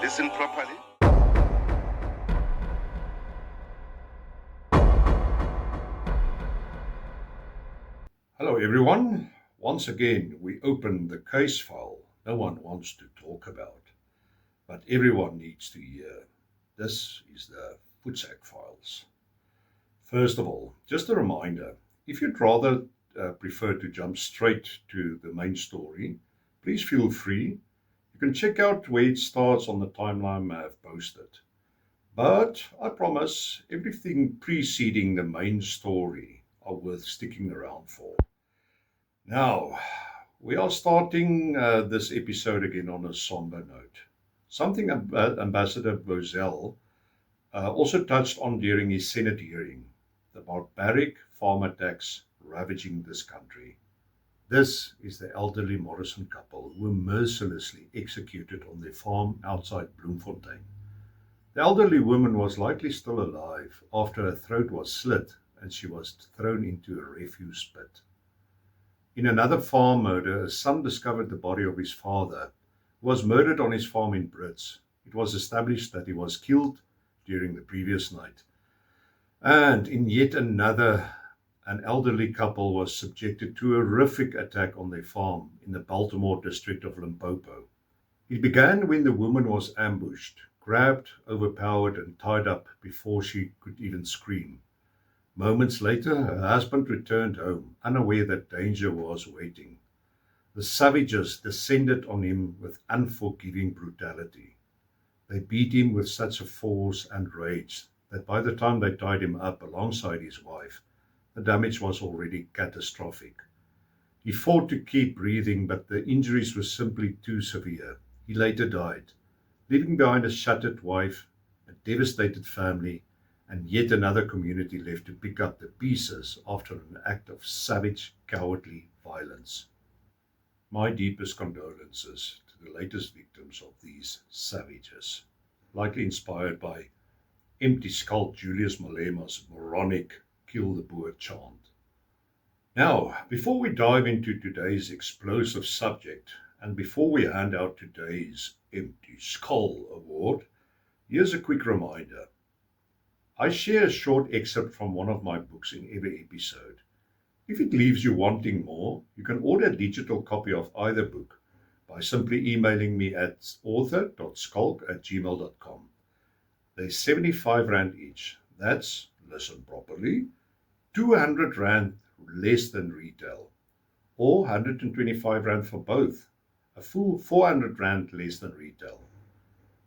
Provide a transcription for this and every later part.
Listen properly. Hello, everyone. Once again, we open the case file no one wants to talk about, but everyone needs to hear. This is the Footsack Files. First of all, just a reminder, if you'd rather prefer to jump straight to the main story, please feel free. You can check out where it starts on the timeline I have posted. But I promise everything preceding the main story are worth sticking around for. Now, we are starting this episode again on a somber note. Something Ambassador Bozell also touched on during his Senate hearing, the barbaric farm attacks ravaging this country. This is the elderly Morrison couple who were mercilessly executed on their farm outside Bloemfontein. The elderly woman was likely still alive after her throat was slit and she was thrown into a refuse pit. In another farm murder, a son discovered the body of his father, who was murdered on his farm in Brits. It was established that he was killed during the previous night. And in yet another, an elderly couple was subjected to a horrific attack on their farm in the Baltimore district of Limpopo. It began when the woman was ambushed, grabbed, overpowered, and tied up before she could even scream. Moments later, her husband returned home, unaware that danger was waiting. The savages descended on him with unforgiving brutality. They beat him with such a force and rage that by the time they tied him up alongside his wife, the damage was already catastrophic. He fought to keep breathing, but the injuries were simply too severe. He later died, leaving behind a shattered wife, a devastated family, and yet another community left to pick up the pieces after an act of savage, cowardly violence. My deepest condolences to the latest victims of these savages, likely inspired by empty skull Julius Malema's moronic kill the Boer chant. Now, before we dive into today's explosive subject, and before we hand out today's Empty Skull Award, here's a quick reminder. I share a short excerpt from one of my books in every episode. If it leaves you wanting more, you can order a digital copy of either book by simply emailing me at author.skulk@gmail.com. They're R75 each. That's, listen properly, R200 less than retail, or R125 for both, a full R400 less than retail.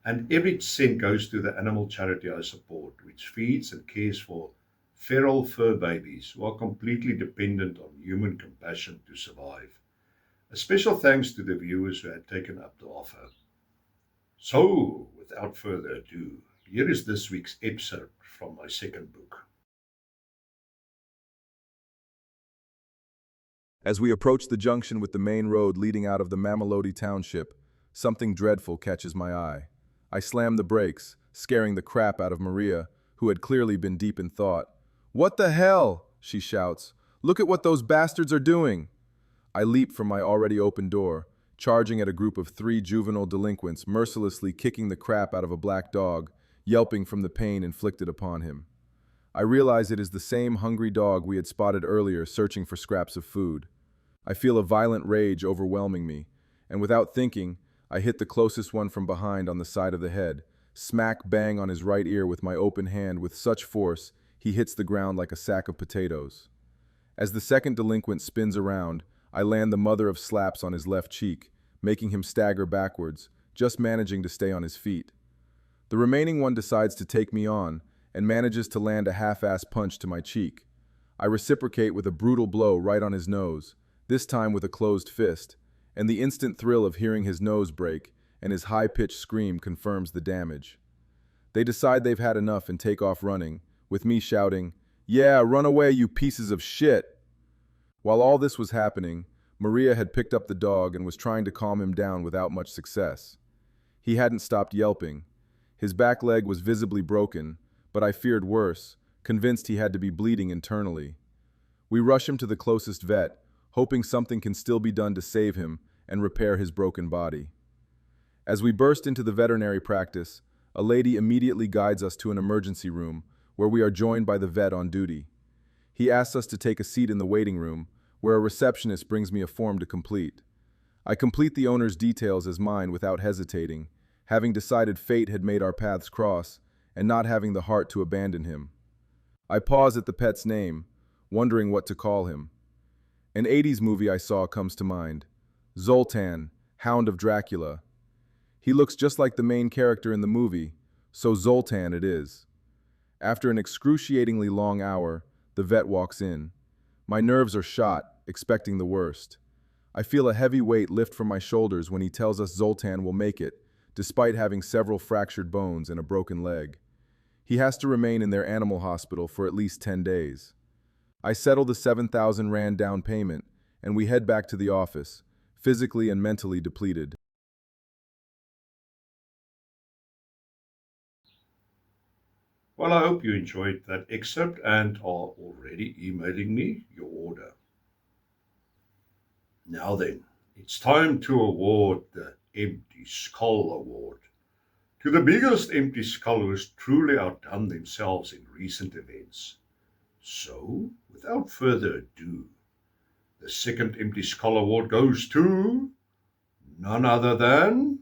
And every cent goes to the animal charity I support, which feeds and cares for feral fur babies who are completely dependent on human compassion to survive. A special thanks to the viewers who had taken up the offer. So, without further ado, here is this week's excerpt from my second book. As we approach the junction with the main road leading out of the Mamelodi township, something dreadful catches my eye. I slam the brakes, scaring the crap out of Maria, who had clearly been deep in thought. "What the hell?" she shouts. "Look at what those bastards are doing!" I leap from my already open door, charging at a group of 3 juvenile delinquents mercilessly kicking the crap out of a black dog, yelping from the pain inflicted upon him. I realize it is the same hungry dog we had spotted earlier searching for scraps of food. I feel a violent rage overwhelming me, and without thinking, I hit the closest one from behind on the side of the head, smack bang on his right ear with my open hand with such force he hits the ground like a sack of potatoes. As the second delinquent spins around, I land the mother of slaps on his left cheek, making him stagger backwards, just managing to stay on his feet. The remaining one decides to take me on and manages to land a half-ass punch to my cheek. I reciprocate with a brutal blow right on his nose, this time with a closed fist, and the instant thrill of hearing his nose break and his high-pitched scream confirms the damage. They decide they've had enough and take off running, with me shouting, "Yeah, run away, you pieces of shit!" While all this was happening, Maria had picked up the dog and was trying to calm him down without much success. He hadn't stopped yelping. His back leg was visibly broken, but I feared worse, convinced he had to be bleeding internally. We rush him to the closest vet, hoping something can still be done to save him and repair his broken body. As we burst into the veterinary practice, a lady immediately guides us to an emergency room where we are joined by the vet on duty. He asks us to take a seat in the waiting room, where a receptionist brings me a form to complete. I complete the owner's details as mine without hesitating, having decided fate had made our paths cross and not having the heart to abandon him. I pause at the pet's name, wondering what to call him. An 80s movie I saw comes to mind. Zoltan, Hound of Dracula. He looks just like the main character in the movie, so Zoltan it is. After an excruciatingly long hour, the vet walks in. My nerves are shot, expecting the worst. I feel a heavy weight lift from my shoulders when he tells us Zoltan will make it, despite having several fractured bones and a broken leg. He has to remain in their animal hospital for at least 10 days. I settle the 7,000 Rand down payment, and we head back to the office, physically and mentally depleted. Well, I hope you enjoyed that excerpt and are already emailing me your order. Now then, it's time to award the Empty Skull Award to the biggest empty skull who has truly outdone themselves in recent events. So, without further ado, the second Empty Skull Award goes to none other than...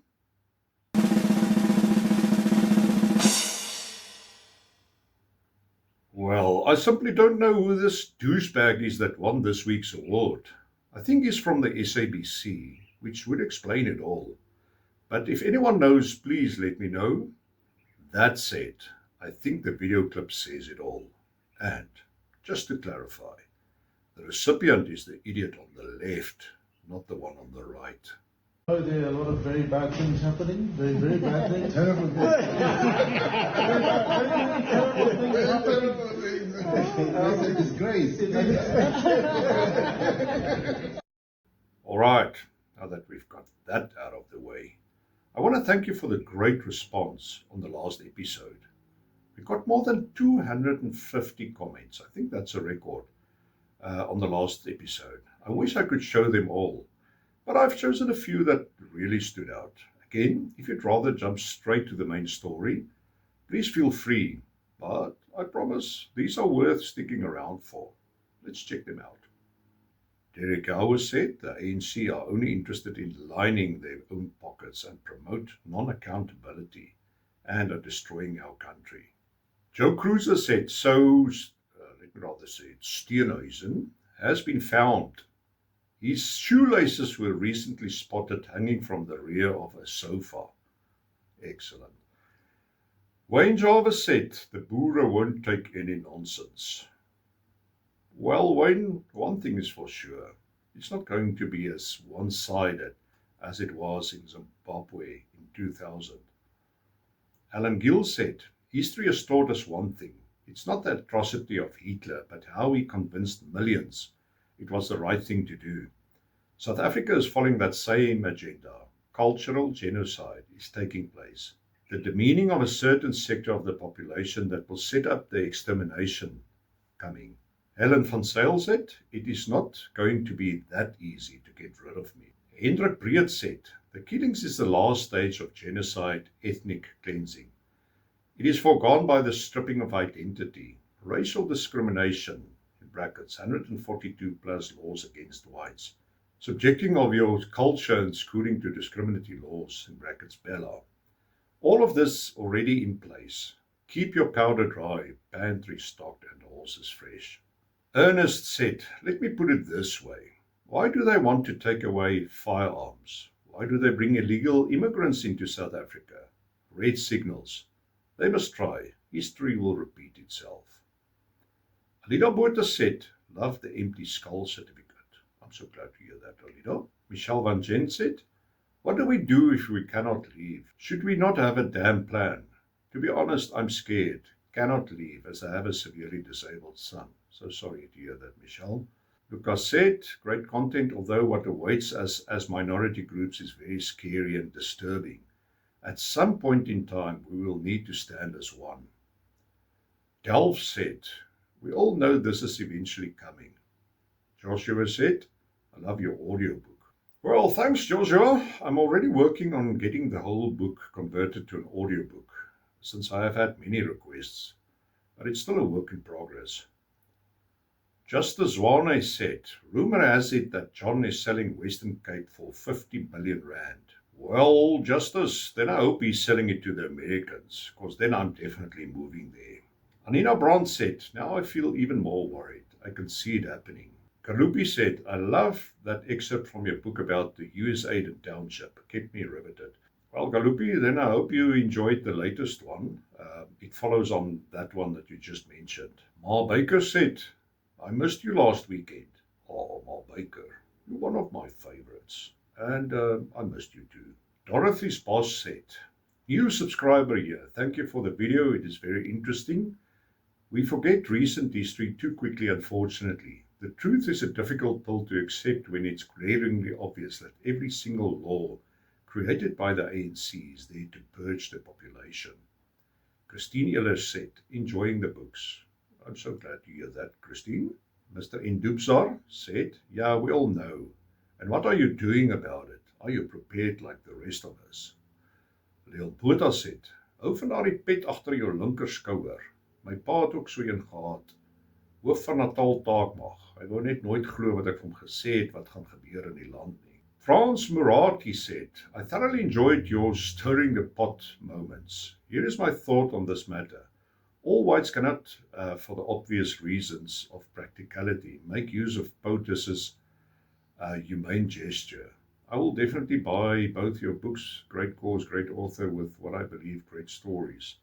Well, I simply don't know who this douchebag is that won this week's award. I think he's from the SABC, which would explain it all. But if anyone knows, please let me know. That said, I think the video clip says it all. And, just to clarify, the recipient is the idiot on the left, not the one on the right. Oh, there are a lot of very bad things happening. Very, very bad things. Terrible things. Terrible things. It's a disgrace. All right, now that we've got that out of the way, I want to thank you for the great response on the last episode. We got more than 250 comments. I think that's a record on the last episode. I wish I could show them all, but I've chosen a few that really stood out. Again, if you'd rather jump straight to the main story, please feel free, but I promise these are worth sticking around for. Let's check them out. Derek Howard said the ANC are only interested in lining their own pockets and promote non-accountability and are destroying our country. Joe Cruiser said, let me rather say it, Steenhuisen has been found. His shoelaces were recently spotted hanging from the rear of a sofa. Excellent. Wayne Jarvis said, the Boere won't take any nonsense. Well, Wayne, one thing is for sure. It's not going to be as one-sided as it was in Zimbabwe in 2000. Alan Gill said, history has taught us one thing. It's not the atrocity of Hitler, but how he convinced millions it was the right thing to do. South Africa is following that same agenda. Cultural genocide is taking place. The demeaning of a certain sector of the population that will set up the extermination coming. Helen van Zyl said, it is not going to be that easy to get rid of me. Hendrik Breed said, the killings is the last stage of genocide, ethnic cleansing. It is foregone by the stripping of identity, racial discrimination, in brackets, 142 plus laws against whites, subjecting of your culture and schooling to discriminatory laws, in brackets, Bella. All of this already in place. Keep your powder dry, pantry stocked and horses fresh. Ernest said, let me put it this way. Why do they want to take away firearms? Why do they bring illegal immigrants into South Africa? Red signals. They must try. History will repeat itself. Alida Botha said, love the empty skull certificate. I'm so glad to hear that, Alida. Michelle Van Gent said, what do we do if we cannot leave? Should we not have a damn plan? To be honest, I'm scared. Cannot leave as I have a severely disabled son. So sorry to hear that, Michelle. Lucas said, great content, although what awaits us as minority groups is very scary and disturbing. At some point in time, we will need to stand as one. Delph said, we all know this is eventually coming. Joshua said, I love your audiobook. Well, thanks, Joshua. I'm already working on getting the whole book converted to an audiobook, since I have had many requests, but it's still a work in progress. Justice Zwane said, rumor has it that John is selling Western Cape for 50 million rand. Well, Justice, then I hope he's selling it to the Americans, because then I'm definitely moving there. Anina Brandt said, now I feel even more worried. I can see it happening. Kalupi said, I love that excerpt from your book about the USAID and Township. Kept me riveted. Well, Galupi, then I hope you enjoyed the latest one. It follows on that one that you just mentioned. Ma Baker said, I missed you last weekend. Oh, Ma Baker, you're one of my favorites. And I missed you too. Dorothy's boss said, new subscriber here. Thank you for the video. It is very interesting. We forget recent history too quickly, unfortunately. The truth is a difficult pill to accept when it's glaringly obvious that every single law created by the ANC is there to purge the population. Christine Eller said, enjoying the books. I'm so glad to hear that, Christine. Mr. Indubzar said, yeah, we all know. And what are you doing about it? Are you prepared like the rest of us? Leon Botha said, hou van daardie pet agter jou linker skouer. My pa het ook so een gehad. Hoof van Natal Taakmag. Hy wou net nooit glo wat ek vir hom gesê het wat gaan gebeur in die land nie. Frans Murati said, I thoroughly enjoyed your stirring the pot moments. Here is my thought on this matter. All whites cannot, for the obvious reasons of practicality, make use of POTUS's humane gesture. I will definitely buy both your books, Great Cause, Great Author, with what I believe great stories,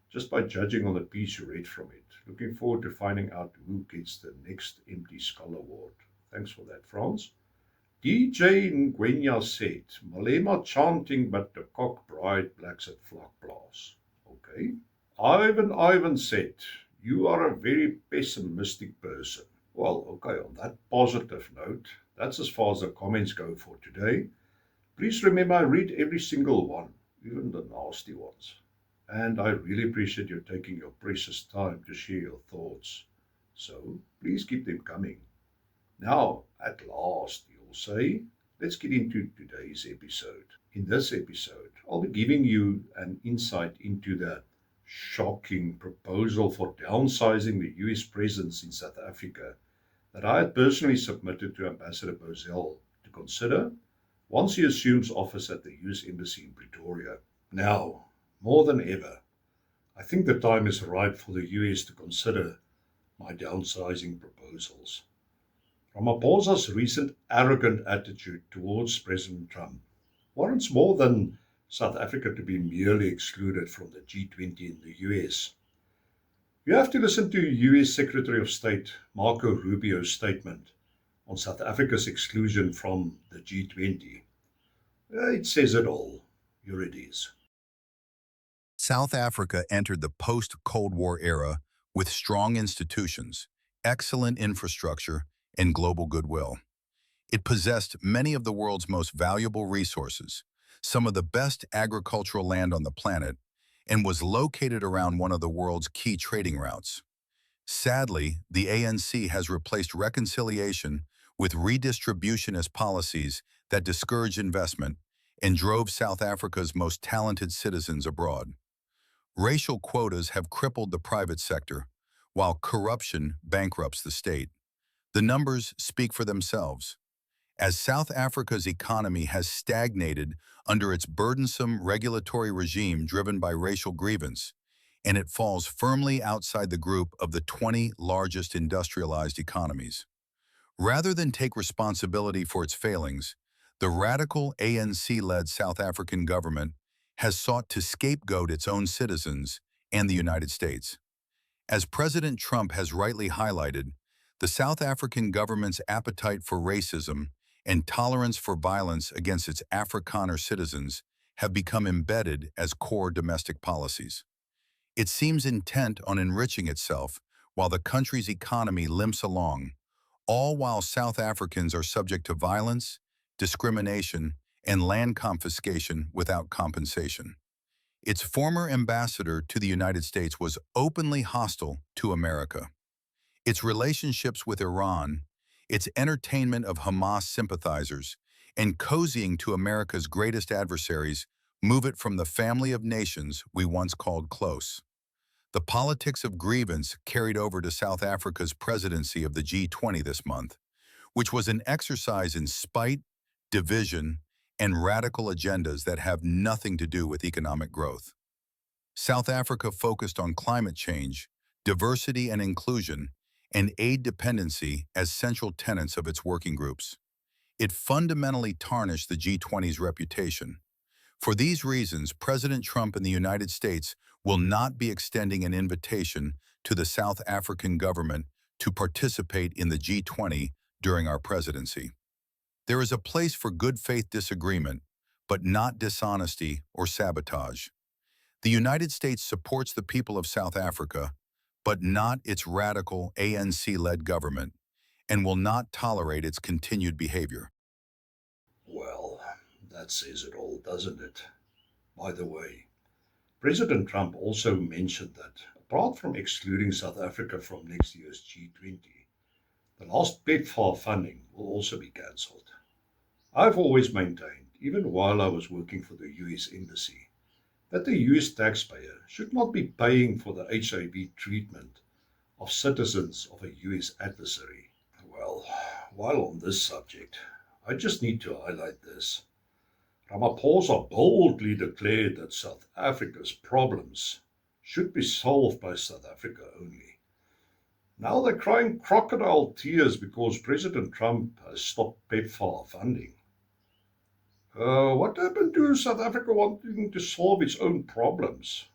just by judging on the piece you read from it. Looking forward to finding out who gets the next Empty Skull Award. Thanks for that, Frans. DJ Ngwenya said, Malema chanting, but the cock bride blacks at Vlak Plaas. Okay. Ivan said, you are a very pessimistic person. Well, okay, on that positive note, that's as far as the comments go for today. Please remember I read every single one, even the nasty ones. And I really appreciate you taking your precious time to share your thoughts. So please keep them coming. Now, at last, you'll say, let's get into today's episode. In this episode, I'll be giving you an insight into the shocking proposal for downsizing the US presence in South Africa that I had personally submitted to Ambassador Bozell to consider once he assumes office at the US Embassy in Pretoria. Now, more than ever, I think the time is ripe for the US to consider my downsizing proposals. Ramaphosa's recent arrogant attitude towards President Trump warrants more than South Africa to be merely excluded from the G20 in the US. You have to listen to US Secretary of State Marco Rubio's statement on South Africa's exclusion from the G20. It says it all. Here it is. South Africa entered the post-Cold War era with strong institutions, excellent infrastructure, and global goodwill. It possessed many of the world's most valuable resources, some of the best agricultural land on the planet, and was located around one of the world's key trading routes. Sadly, the ANC has replaced reconciliation with redistributionist policies that discouraged investment and drove South Africa's most talented citizens abroad. Racial quotas have crippled the private sector, while corruption bankrupts the state. The numbers speak for themselves. As South Africa's economy has stagnated under its burdensome regulatory regime driven by racial grievance, and it falls firmly outside the group of the 20 largest industrialized economies. Rather than take responsibility for its failings, the radical ANC-led South African government has sought to scapegoat its own citizens and the United States. As President Trump has rightly highlighted, the South African government's appetite for racism and tolerance for violence against its Afrikaner citizens have become embedded as core domestic policies. It seems intent on enriching itself while the country's economy limps along, all while South Africans are subject to violence, discrimination, and land confiscation without compensation. Its former ambassador to the United States was openly hostile to America. Its relationships with Iran, its entertainment of Hamas sympathizers, and cozying to America's greatest adversaries move it from the family of nations we once called close. The politics of grievance carried over to South Africa's presidency of the G20 this month, which was an exercise in spite, division, and radical agendas that have nothing to do with economic growth. South Africa focused on climate change, diversity and inclusion, and aid dependency as central tenets of its working groups. It fundamentally tarnished the G20's reputation. For these reasons, President Trump and the United States will not be extending an invitation to the South African government to participate in the G20 during our presidency. There is a place for good faith disagreement, but not dishonesty or sabotage. The United States supports the people of South Africa, but not its radical ANC-led government, and will not tolerate its continued behavior. Well, that says it all, doesn't it? By the way, President Trump also mentioned that, apart from excluding South Africa from next year's G20, the last PEPFAR funding will also be cancelled. I've always maintained, even while I was working for the US Embassy, that the US taxpayer should not be paying for the HIV treatment of citizens of a US adversary. Well, while on this subject, I just need to highlight this. Ramaphosa boldly declared that South Africa's problems should be solved by South Africa only. Now they're crying crocodile tears because President Trump has stopped PEPFAR funding. What happened to South Africa wanting to solve its own problems?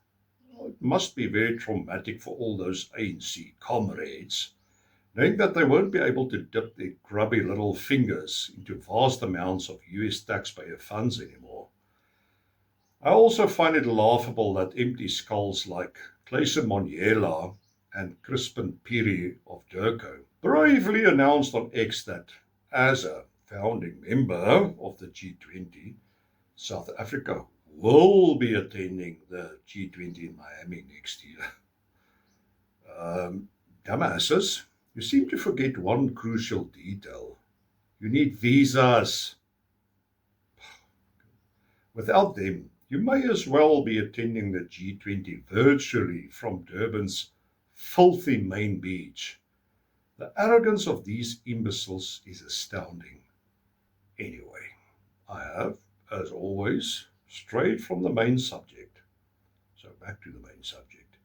Well, it must be very traumatic for all those ANC comrades, knowing that they won't be able to dip their grubby little fingers into vast amounts of US taxpayer funds anymore. I also find it laughable that empty skulls like Clayson Moniela and Crispin Piri of Durko bravely announced on X that, as a founding member of the G20, South Africa will be attending the G20 in Miami next year. Dumbasses, you seem to forget one crucial detail. You need visas. Without them, you may as well be attending the G20 virtually from Durban's filthy main beach. The arrogance of these imbeciles is astounding. Anyway, I have, as always, strayed from the main subject. So back to the main subject.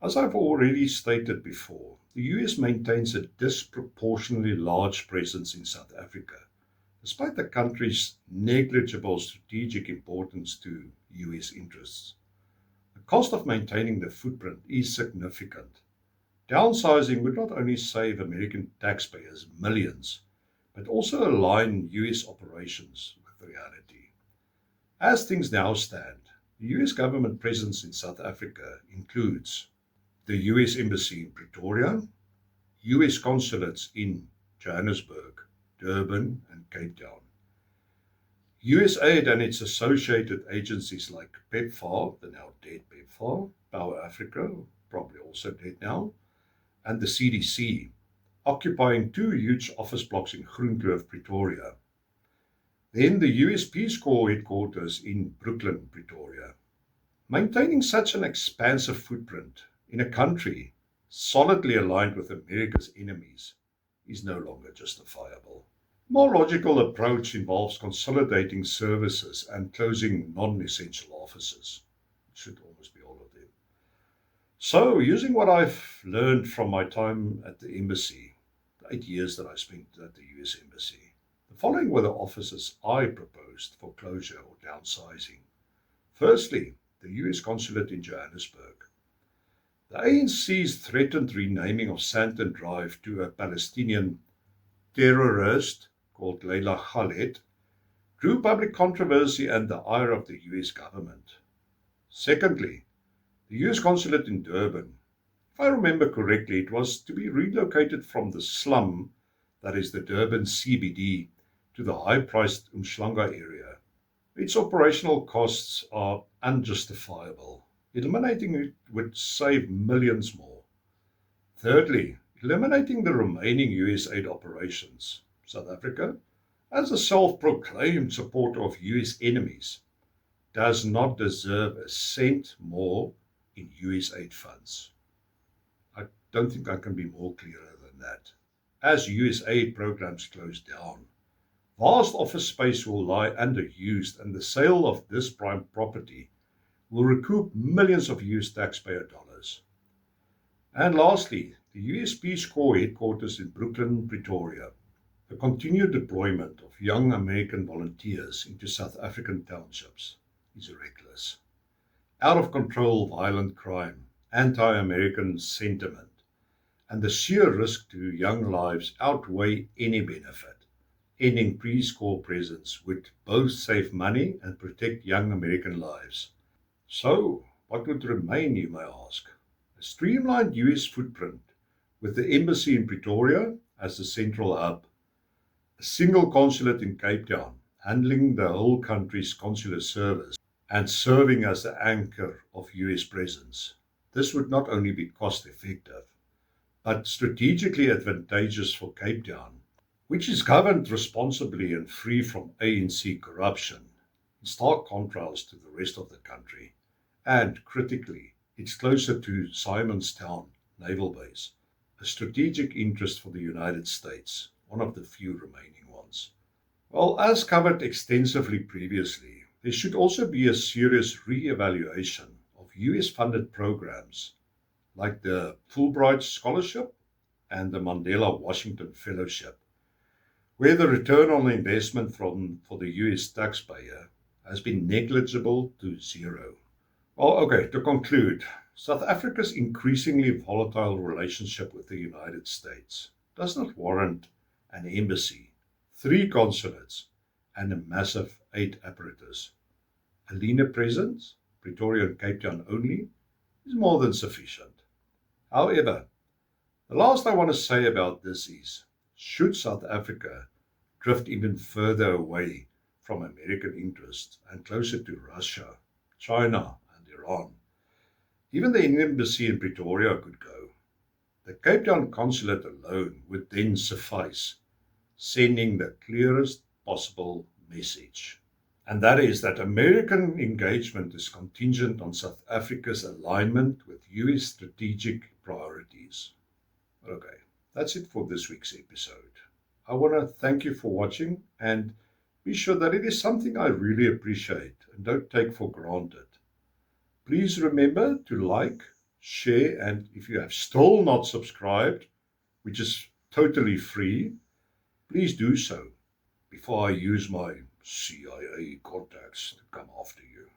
As I've already stated before, the US maintains a disproportionately large presence in South Africa, despite the country's negligible strategic importance to US interests. The cost of maintaining the footprint is significant. Downsizing would not only save American taxpayers millions, but also align US operations with reality. As things now stand, the US government presence in South Africa includes the US Embassy in Pretoria, US consulates in Johannesburg, Durban, and Cape Town. USAID and its associated agencies like PEPFAR, the now dead PEPFAR, Power Africa, probably also dead now, and the CDC, occupying 2 huge office blocks in Groenkloof, Pretoria. Then the US Peace Corps headquarters in Brooklyn, Pretoria. Maintaining such an expansive footprint in a country solidly aligned with America's enemies is no longer justifiable. A more logical approach involves consolidating services and closing non-essential offices. It should almost be all of them. So, using what I've learned from my time at the embassy, the 8 years that I spent at the US Embassy, the following were the offices I proposed for closure or downsizing. Firstly, the US Consulate in Johannesburg. The ANC's threatened renaming of Sandton Drive to a Palestinian terrorist called Leila Khaled drew public controversy and the ire of the US government. Secondly, the US Consulate in Durban. If I remember correctly, it was to be relocated from the slum, that is the Durban CBD, to the high-priced Umhlanga area. Its operational costs are unjustifiable. Eliminating it would save millions more. Thirdly, eliminating the remaining US aid operations, South Africa, as a self-proclaimed supporter of US enemies, does not deserve a cent more in US aid funds. I don't think I can be more clearer than that. As US aid programs close down, vast office space will lie underused, and the sale of this prime property will recoup millions of US taxpayer dollars. And lastly, the US Peace Corps headquarters in Brooklyn, Pretoria. The continued deployment of young American volunteers into South African townships is reckless. Out of control violent crime, anti-American sentiment, and the sheer risk to young lives outweigh any benefit. Ending Peace Corps presence would both save money and protect young American lives. So, what would remain, you may ask? A streamlined US footprint with the embassy in Pretoria as the central hub, a single consulate in Cape Town handling the whole country's consular service and serving as the anchor of US presence. This would not only be cost effective, but strategically advantageous for Cape Town, which is governed responsibly and free from ANC corruption, in stark contrast to the rest of the country. And critically, it's closer to Simonstown Naval Base, a strategic interest for the United States, one of the few remaining ones. Well, as covered extensively previously, there should also be a serious re-evaluation of US-funded programs like the Fulbright Scholarship and the Mandela Washington Fellowship, where the return on investment for the US taxpayer has been negligible to zero. Well, okay, to conclude, South Africa's increasingly volatile relationship with the United States does not warrant an embassy, 3 consulates, and a massive aid apparatus. A leaner presence, Pretoria and Cape Town only, is more than sufficient. However, the last I want to say about this is, should South Africa drift even further away from American interests and closer to Russia, China, and Iran, even the embassy in Pretoria could go. The Cape Town consulate alone would then suffice, sending the clearest possible message. And that is that American engagement is contingent on South Africa's alignment with US strategic priorities. Okay, that's it for this week's episode. I want to thank you for watching and be sure that it is something I really appreciate and don't take for granted. Please remember to like, share, and if you have still not subscribed, which is totally free, please do so before I use my CIA contacts to come after you.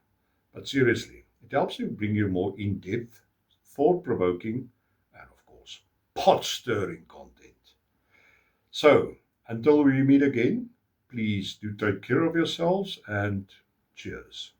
But seriously, it helps me bring you more in-depth, thought-provoking, and of course, pot-stirring content. So, until we meet again, please do take care of yourselves and cheers.